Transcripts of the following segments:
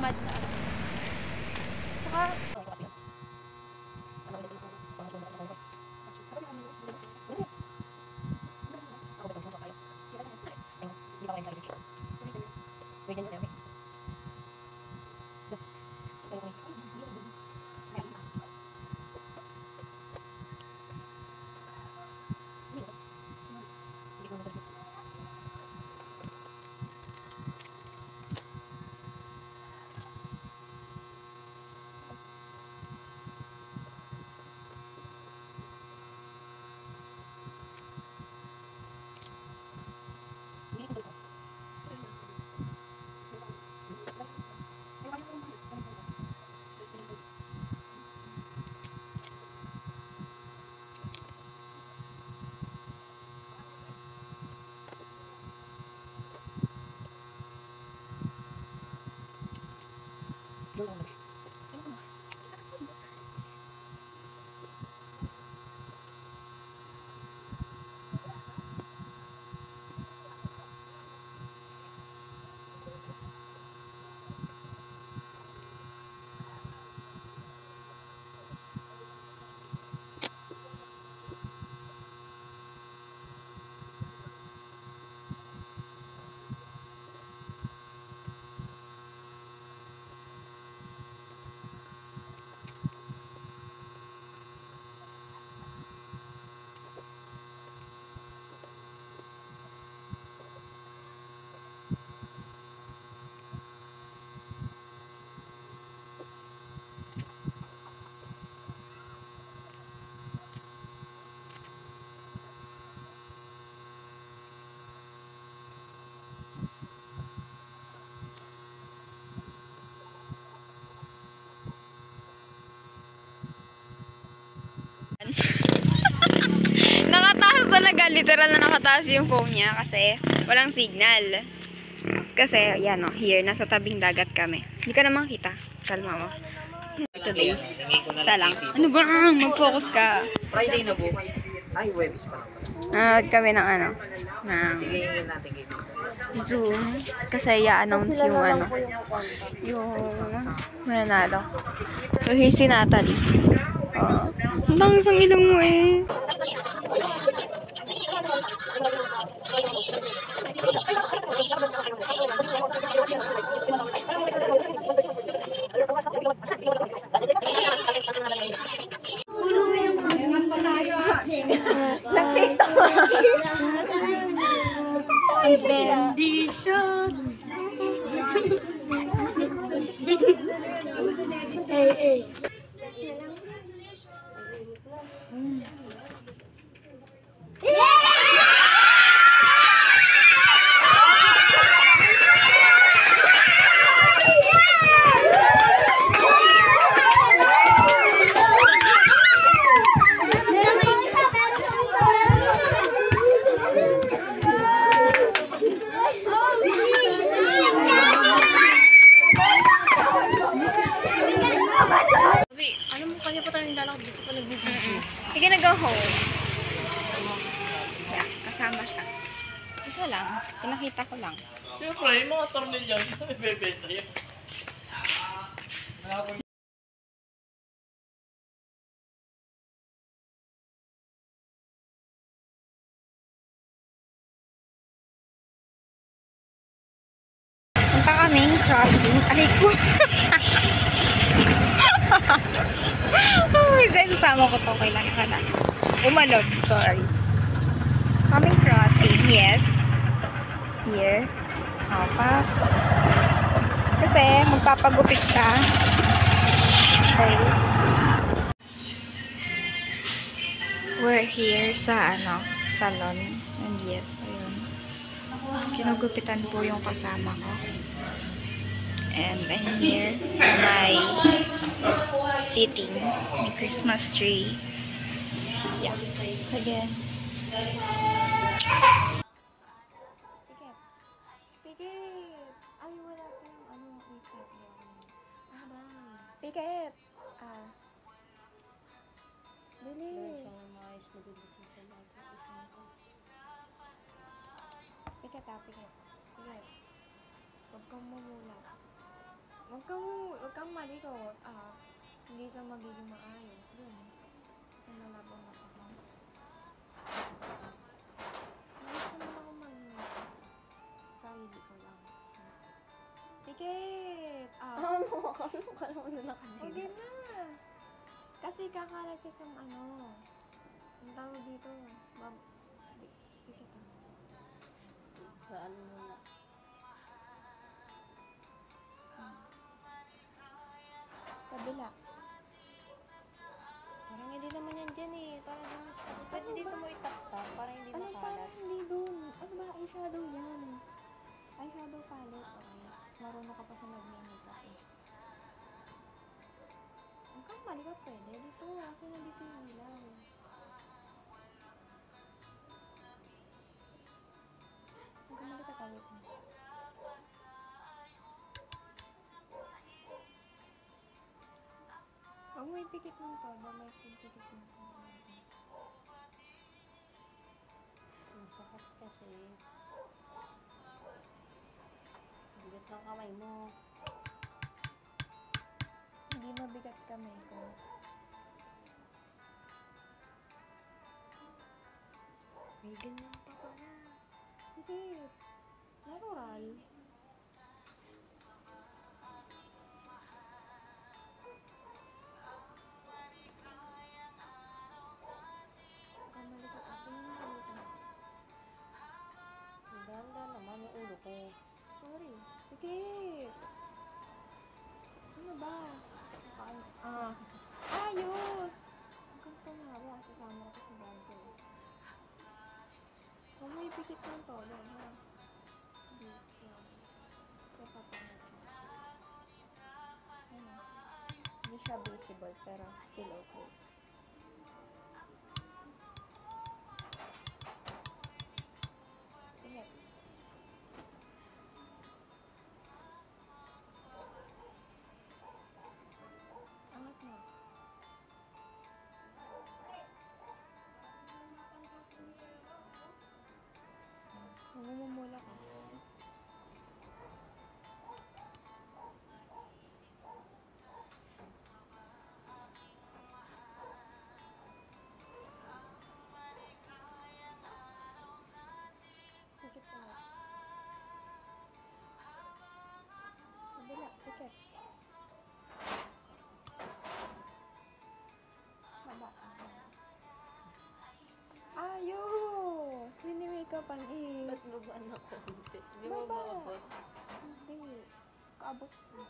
massage. Saka, nakataas talaga. Literal na nakataas yung phone niya kasi walang signal. Kasi, yan o, here, nasa tabing dagat kami. Hindi ka naman kita. Kalma mo. Today, isa lang. Ano ba? Mag-focus ka. Friday na bukas. Ay, Webs pa. Nanood kami ng ano, ng Zoom. Kasi i-announce yung ano, yung mananalo. So, here's si Natalie. Ang tangis ang ilong mo eh. Bendition. Hey. Alam mo, kanya pa tayong lalakad dito pa nag-video. Sige na, go home. Yeah, kasama siya. Isa lang. Pinakita ko lang. Siyempre, yung mga tornilyo, bebenta yun. Punta kaming crossing. Aray ko. Oh my God, sasama ko to. Kailangan ka na. Umalog, sorry. Coming crossing, yes. Here. Opa. Kasi magpapagupit siya. Okay. We're here sa ano, salon. And yes, ayun. Kinugupitan po yung kasama ko. And I'm here sa my sitting, may Christmas tree. Yeah. Again. Pikit! Ay, wala pa yung ano, makeup mo. Pikit! Bilis! Pikit. Pikit. Huwag kang mamula. Huwag kang malikot. Hindi ka magiging maayos. Dun. Sa malabang mata ko. Ayos naman ako sarili ko lang. Tikit! Ano ka naman na kanina? Okay na. Kasi kakalat siya sa ang tawag dito. Tikit Saan mo na? Kabila. Parang hindi naman yan dyan eh. Parang di mas... Pwede dito mo itaksa para hindi Ano makalat. parang hindi dun? Ano ba? Eyeshadow yan. Eyeshadow palette. Okay. Marunong ka pa sa mag-makeup eh. Huwag kang malikot pwede. Dito. Kasi nandito yung ilaw. Huwag kang malikot awit mo. Huwag mo ipikit mo to. Damay ipikit mo to. Ang sakit kasi. Bigat ng kamay mo. Hindi mabigat kamay ko. May ganyan pa pala. Hindi. Natural. Kamalikot ako yung malikot. Dahan-dahan naman yung ulo ko. Sorry. Sige. Ano ba? Ayos! Huwag kang tumawa. Sasama ako sa bag ko. Huwag mo ipikit ng todo, ha? This one. Sa papangat siya. Ano? Hindi siya visible, pero still okay. Ingat. Angat mo. Namumula ka. Pikit ka na. Kabila, pikit. Baba. Ayos! Mini-makeupan eh. Ba't babaan na konti? Di mo Baba. ba abot? Hindi. Kaabot ko.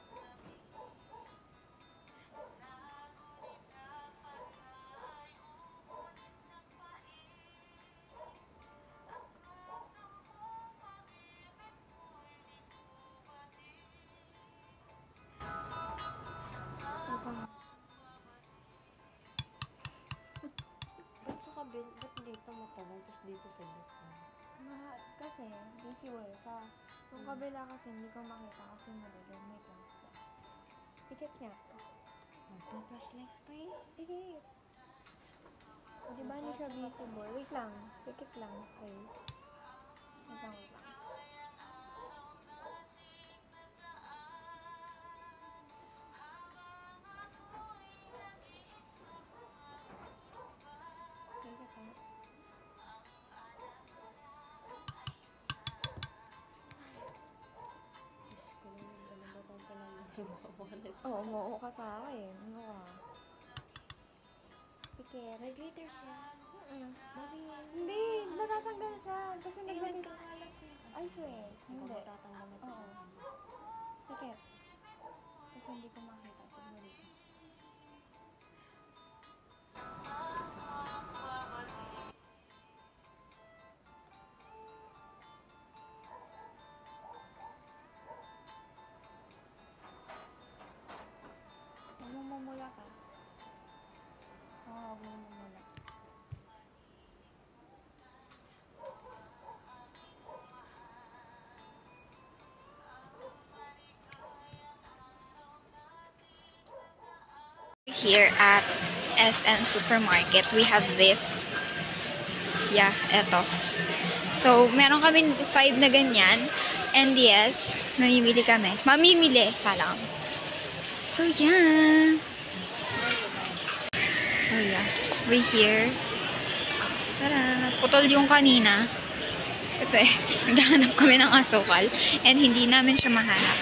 Ba't sa kabil? Ba't dito mo tanong? Tapos dito sa dito. Kasi, visual siya. Yung kabila kasi hindi ko makita kasi may konti. Pikit niya. Magpa-flashlight pa eh. Pikit. Di ba hindi siya visible? Wait lang. Pikit lang. Okay. Wait lang, wait lang. Pikit ha. Diyos ko lang, dalawang pa lang nag-wallet. Oo, umuo ka sa akin. Ano ka? Pikit. May glitter siya. Babi, Hindi, natatanggal siya. Kasi ay, naglagay. nagkakalat na. I swear. Hindi. Hindi. Tatanggal na ito Oo. sa akin. Pikit. Kasi hindi ko makita. Siguro. Mamumula ka. Oo, mamumula. Here at SM Supermarket, we have this. Yeah, eto. So, meron kami 5 na ganyan. And yes, namimili kami. Mamimili, kala kami. So, yeah. So, yeah. We're here. Tara. Putol yung kanina. Kasi, naghahanap kami ng asukal. And hindi namin siya mahanap.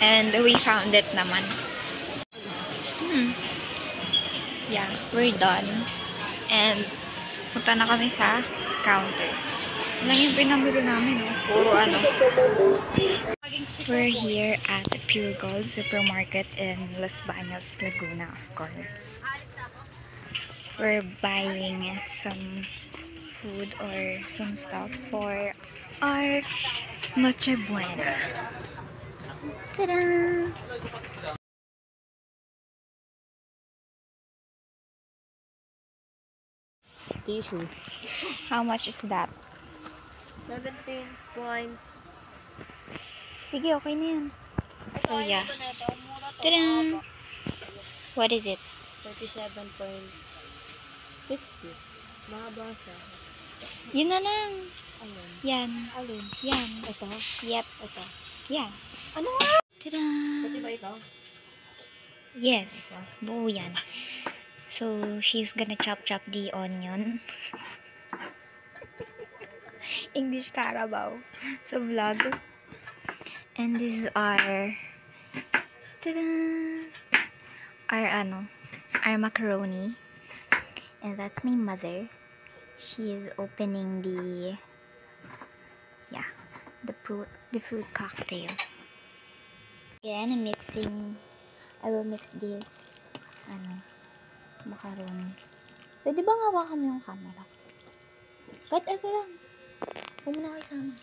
And we found it naman. Yeah, we're done. And, punta na kami sa counter. Yan lang yung pinamili namin, no? Puro ano. We're here at the Pure Gold Supermarket in Las Bañas, Laguna, of course. We're buying some food or some stuff for our Noche Buena. Ta-da! Tissue. How much is that? 17 point. Sige, okay na yan. So, yeah. Ta-da! What is it? 37.50. Mahaba siya. Yun na lang. Alin? Yan. Alin? Yan. Ito? Yep. Ito. Yeah. Ano? Ta-da! Pati ba ito? Yes. Buo yan. So, she's gonna chop the onion. English Carabao. So, vlog. And this is our ta-da! Our macaroni. And that's my mother. She is opening the fruit cocktail. Again, I will mix this macaroni. Pwede bang hawakan mo yung camera? Kahit ito lang. Huwag mo na isama.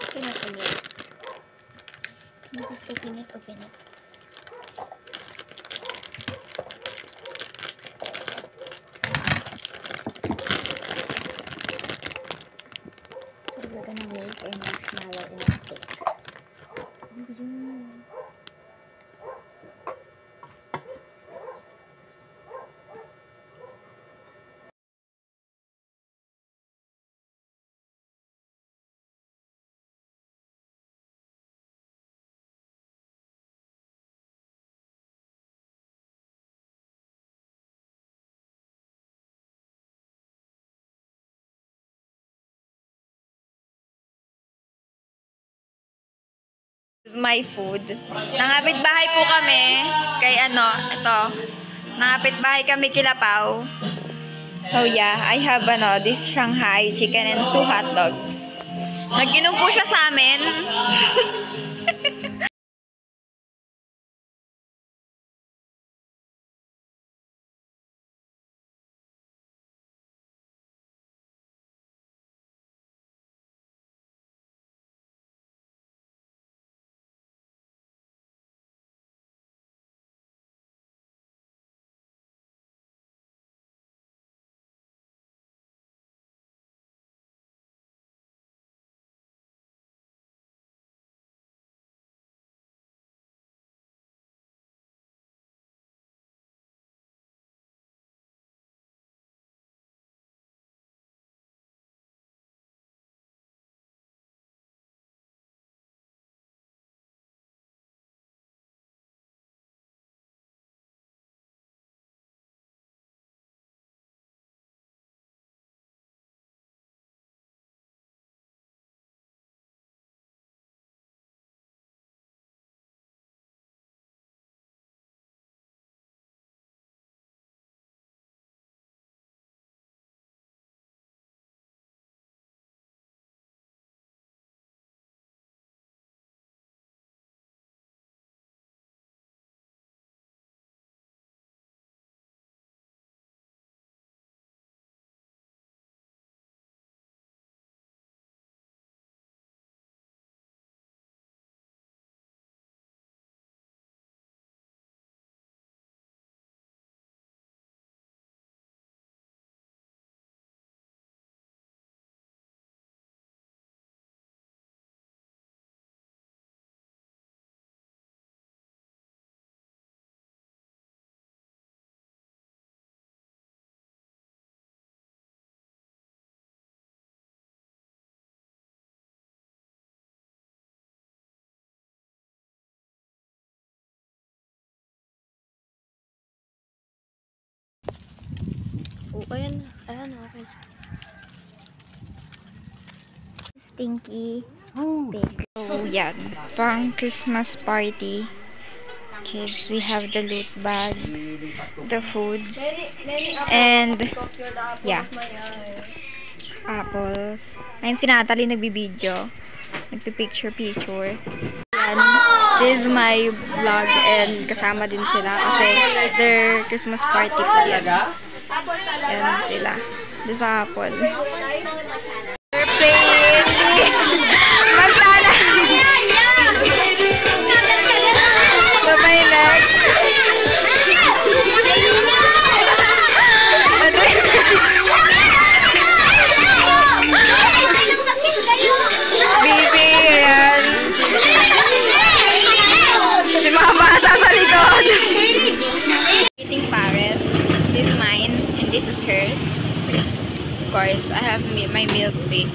Can you open it? Can you please open it? Open it. So we're gonna make our marshmallow in a stick. Yun. This is my food. Nangapit bahay po kami kay ito. Nangapit bahay kami kila Pao. So yeah, I have this Shanghai chicken and 2 hot dogs. Nag-inom po siya sa amin. Oh, ayan. Ayan, okay. Stinky pig. So, yan. Pang Christmas party. Kids, we have the loot bags, the foods, and, yeah, apples. Ayun, si Natalie nagbibideo. Nagpipicture-picture. Yan. This is my vlog and kasama din sila kasi their Christmas party po yan. Yan sila. Doon sa apple. They're playing. Magsala. Bye-bye next. Baby, ayan. Si mga bata sa likod. Eating Paris. This is mine and this is hers. Of course, I have my milk tea.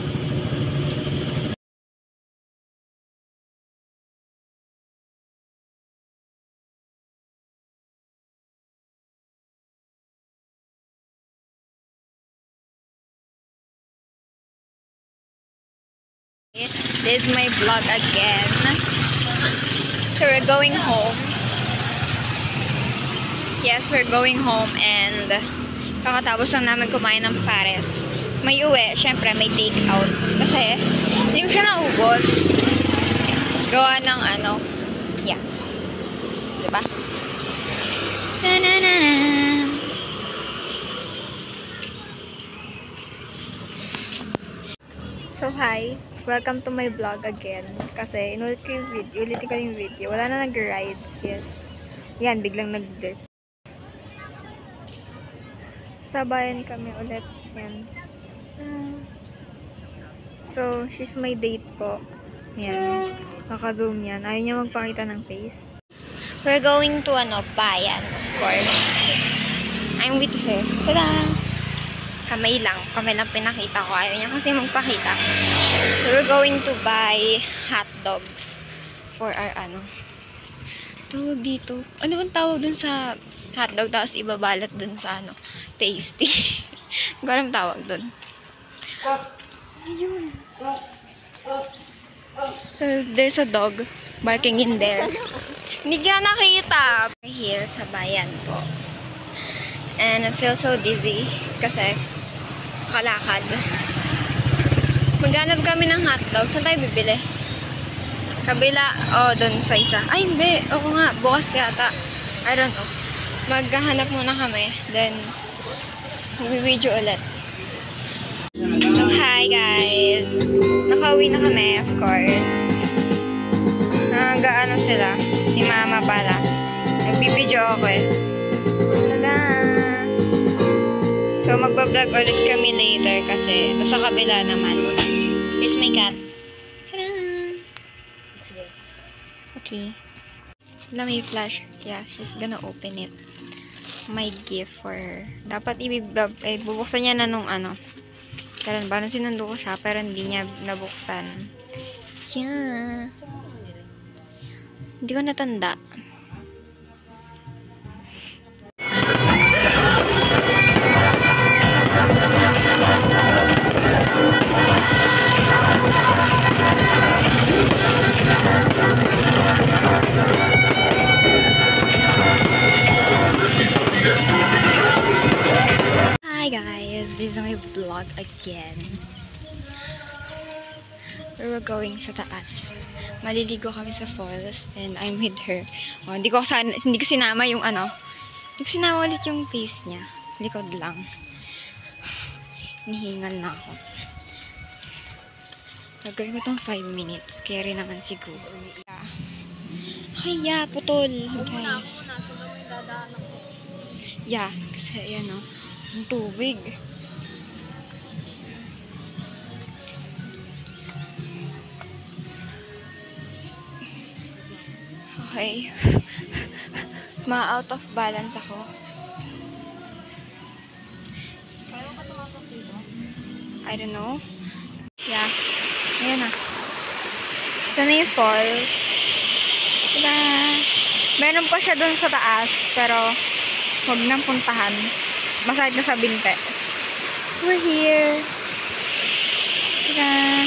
This is my vlog again. So we're going home. Yes, we're going home and kakatapos lang namin kumain ng Pares. May uwi, syempre may take out. Kasi hindi ko siya naubos. Gawa ng ano. Yeah. Diba? Ta-na-na-na. So hi. Welcome to my vlog again. Kasi inulit ko yung video. Ulitin ko yung video. Wala na nag-rides. Yes. Yan, biglang nag-dirt. Sabayan kami ulit. Yan. So, she's my date po. Yan. Naka-zoom yan. Ayaw niya magpakita ng face. We're going to bayan, of course. I'm with her. Tada! Kami lang pinakita ko. Ayaw niya kasi magpakita. So, we're going to buy hot dogs for our tawag dito. Ano bang tawag dun sa hotdog tapos ibabalat dun sa tasty. Hindi ko alam tawag dun. Ayun. So, there's a dog barking in there. Hindi ka nakita. Here sa bayan po. And I feel so dizzy kasi kalakad. Maghanap kami ng hotdog. Saan tayo bibili? Kabila. Oh, dun sa isa. Ay, hindi. Oo nga. Bukas yata. I don't know. Maghahanap muna kami. Then, mag-video ulit. So, hi guys. Nakauwi na kami, of course. Nagaano sila. Si mama pala. Nagbibideo ako eh. Tada! So, magbablog ulit kami later kasi ito sa kabila naman. Here's my cat. Tada! Okay. Wala may flash. Yeah, she's gonna open it. My gift for her. Dapat bubuksan niya na nung Kailan ba? Nung sinundo ko siya, pero hindi niya nabuksan. Yeah. Hindi ko natanda. Hi guys, this is my vlog again. We're going sa taas. Maliligo kami sa falls and I'm with her. Oh, hindi ko sinama yung Hindi ko sinama ulit yung face niya. Likod lang. Nihingal na ako. Gagawin ko tong 5 minutes. Kaya rin naman siguro. Kaya, putol. Guys. Yeah, kasi yan ang tubig. Okay. Ma-out of balance ako. I don't know. Yeah. Ayan na. Ito na yung falls. Tada! Meron pa siya dun sa taas, pero huwag nang puntahan. Masakit na sa binte. We're here. Tara.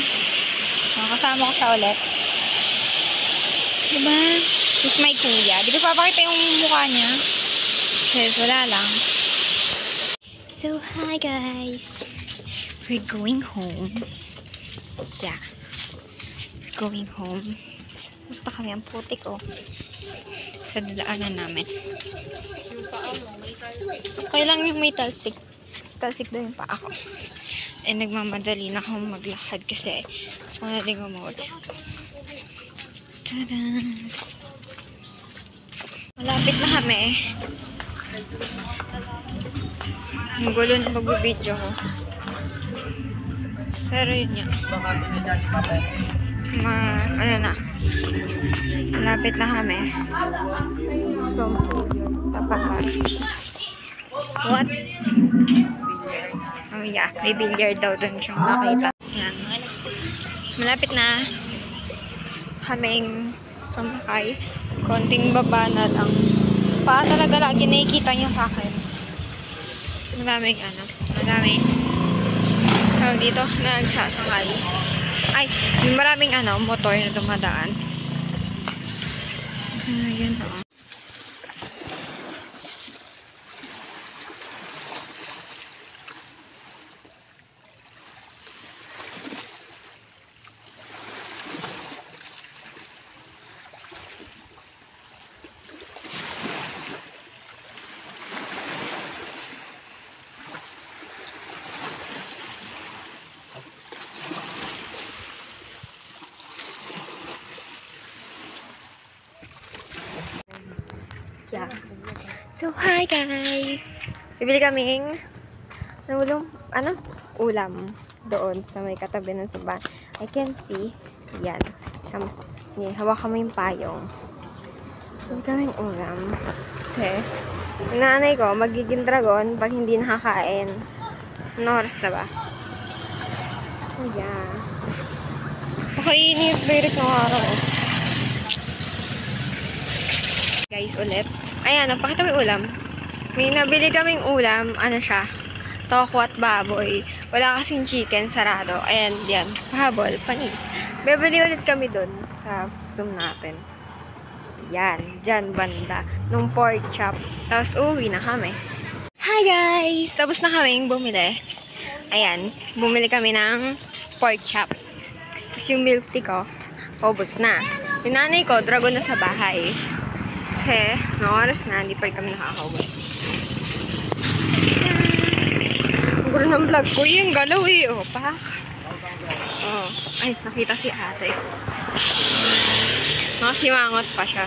Kasama ko siya ulit. Diba? He's my kuya. Di ko papakita yung mukha niya. Yes, wala lang. So, hi guys. We're going home. Yeah. We're going home. Gusto kami ang putik, oh. Sa dadaanan namin. Okay lang yung may talsik. Talsik daw yung paa ko. Eh, nagmamadali na akong maglakad kasi gusto ko na din gumawad. Tada! Malapit na kami. Ang gulo na magbibideo ko. Pero yun nga. Ano na. Malapit na kami. So, sa pakar. What? Oh yeah, may billiard daw dun siyang nakita. Yan. Malapit na kaming sumakay. Konting baba na lang. Talaga lagi nakikita niyo sa akin. Madaming tawag dito, nagsasakay. Ay, maraming motor na dumadaan. Ayan o. Yeah. So, hi guys! Bibili kaming ulam doon sa may katabi ng simbahan. I can see. Yan. Hawak kami yung payong. Bibili kaming ulam. Kasi, yung nanay ko, magiging dragon pag hindi nakakain. Ano oras na ba? Oh, yeah. Okay, ini yung spirit ng araw. Guys, ulit. Ayan, pakita mo yung ulam. May nabili kaming ulam. Ano siya? Toko at baboy. Wala kasing chicken, sarado. Ayan, yan. Pahabol, panis. Bibili ulit kami dun sa Zoom natin. Yan, dyan banda. Nung pork chop. Tapos uwi na kami. Hi guys! Tapos na kaming bumili. Ayan, bumili kami ng pork chop. Tapos yung milk tea ko, ubos na. Yung nanay ko, dragon na sa bahay. Kasi, no oras na, hindi pa rin kami nakakauwi. Ang gulo ng vlog ko, yung galaw eh. Oh, pak. Oh, ay, nakita si ate. Nakasimangot pa siya.